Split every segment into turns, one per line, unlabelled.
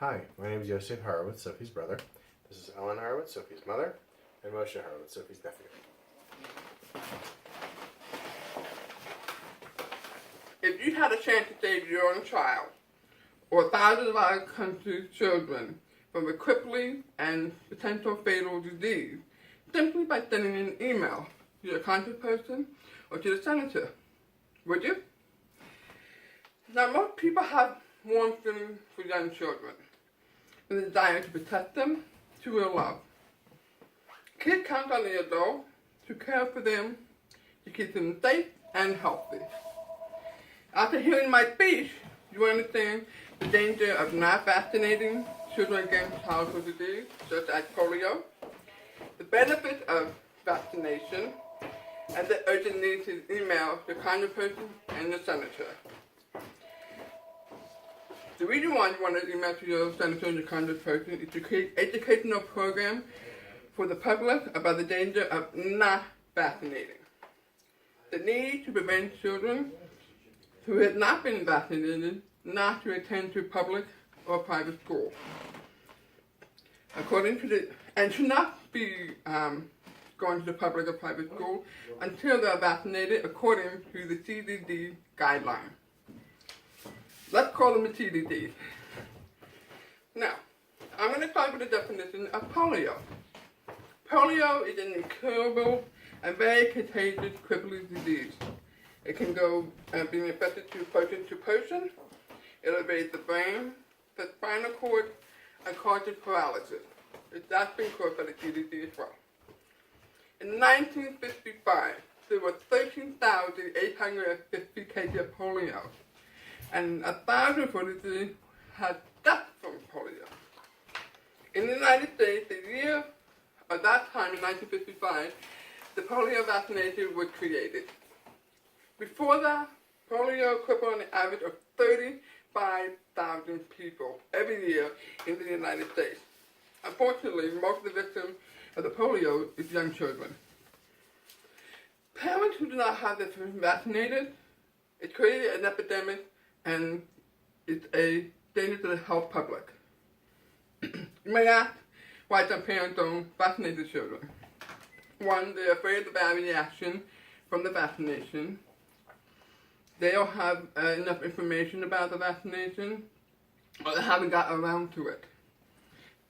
Hi, my name is Yosef Horowitz, Sophie's brother. This is Ellen Horowitz, Sophie's mother, and Moshe Horowitz, Sophie's nephew.
If you had a chance to save your own child, or thousands of our country's children from a crippling and potential fatal disease, simply by sending an email to your congressperson or to the senator, would you? Now, most people have warm feelings for young children, the desire to protect them, to real love. Kids count on the adult to care for them, to keep them safe and healthy. After hearing my speech, you understand the danger of not vaccinating children against childhood disease, such as polio, the benefits of vaccination, and the urgent need to email the congressperson and the senator. The reason why you want to email to your senator and your congressperson is to create educational programs for the public about the danger of not vaccinating. The need to prevent children who have not been vaccinated not to attend to public or private school. And should not be going to the public or private school until they are vaccinated according to the CDC guideline. Let's call them the CDC. Now, I'm going to start with the definition of polio. Polio is an incurable and very contagious crippling disease. It can go being infected to person. It'll invade the brain, the spinal cord, and causes paralysis. That's been caused by the CDC as well. In 1955, there were 13,850 cases of polio, and 1,043 had deaths from polio. In the United States, the year of that time, in 1955, the polio vaccination was created. Before that, polio crippled an average of 35,000 people every year in the United States. Unfortunately, most of the victims of the polio is young children. Parents who do not have their children vaccinated, it created an epidemic and it's a danger to the health public. You may ask why some parents don't vaccinate their children. One, they're afraid of the bad reaction from the vaccination. They don't have enough information about the vaccination, or they haven't gotten around to it.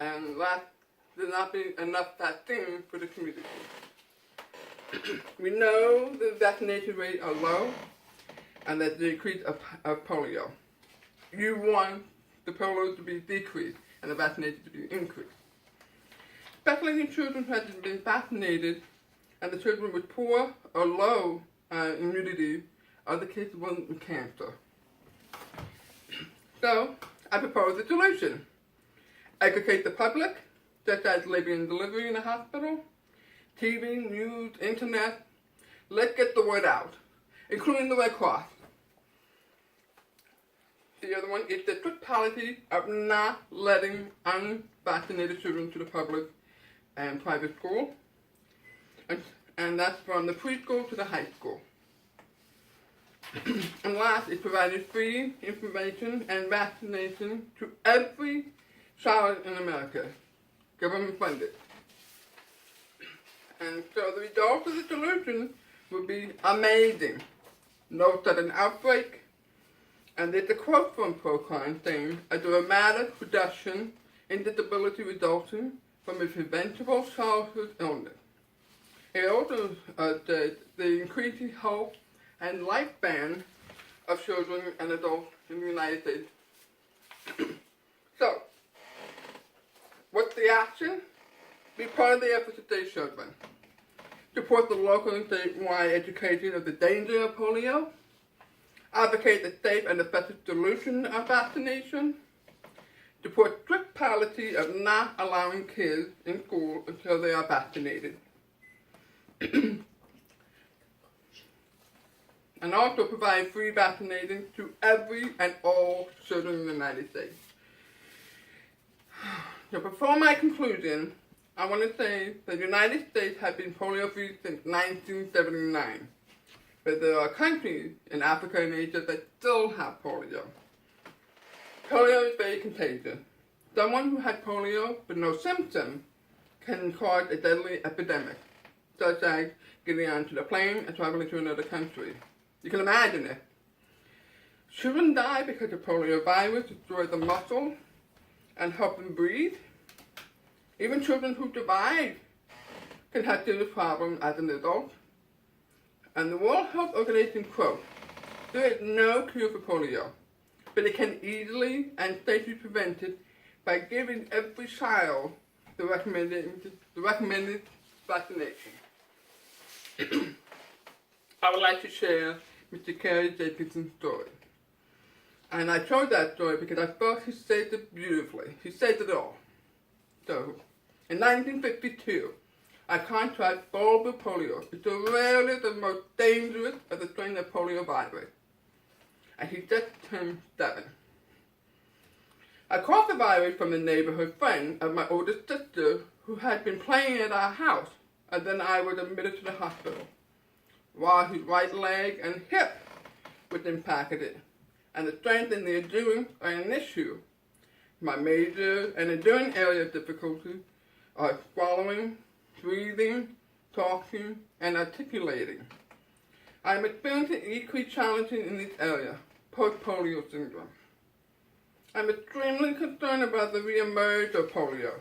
And last, there's not been enough vaccine for the community. We know the vaccination rates are low and that the decrease of polio. You want the polio to be decreased and the vaccination to be increased. Especially in children who have been vaccinated and the children with poor or low immunity are the cases with cancer. So, I propose a solution. Educate the public, such as labor and delivery in the hospital, TV, news, internet. Let's get the word out, including the Red Cross. The other one is the strict policy of not letting unvaccinated children to the public and private school. And that's from the preschool to the high school. And last is providing free information and vaccination to every child in America, government funded. And so the result of the solution would be amazing. No sudden outbreak. And there's a quote from ProCrime saying, a dramatic reduction in disability resulting from a preventable childhood illness. It also says the increasing health and lifespan of children and adults in the United States. So, what's the action? Be part of the effort to save children. Support the local and statewide education of the danger of polio. Advocate the safe and effective solution of vaccination. Support strict policy of not allowing kids in school until they are vaccinated. And also provide free vaccinating to every and all children in the United States. So before my conclusion, I want to say that the United States has been polio-free since 1979. But there are countries in Africa and Asia that still have polio. Polio is very contagious. Someone who had polio with no symptom can cause a deadly epidemic, such as getting onto the plane and traveling to another country. You can imagine it. Children die because the polio virus destroys the muscle and help them breathe. Even children who survive can have serious problems as an adult. And the World Health Organization quotes, "There is no cure for polio, but it can easily and safely be prevented by giving every child the recommended vaccination." I would like to share Mr. Kerry Jacobson's story. And I chose that story because I thought he said it beautifully. He said it all. So, in 1952, I contracted bulbar polio. It's the rarest and most dangerous of the strain of polio virus. And he just turned 7. I caught the virus from a neighborhood friend of my older sister who had been playing at our house, and then I was admitted to the hospital, while his right leg and hip was impacted, and the strength and the endurance are an issue. My major and enduring area of difficulty are swallowing, breathing, talking, and articulating. I am experiencing equally challenging in this area, post-polio syndrome. I'm extremely concerned about the re-emerge of polio.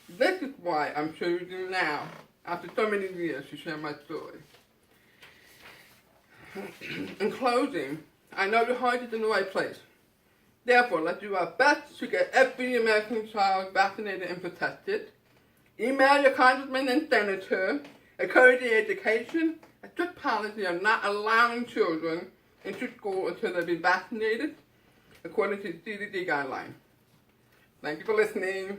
This is why I'm choosing now, after so many years, to share my story. In closing, I know your heart is in the right place. Therefore, let's do our best to get every American child vaccinated and protected. Email your congressman and senator, encourage the education, a strict policy of not allowing children into school until they've been vaccinated, according to CDC guidelines. Thank you for listening.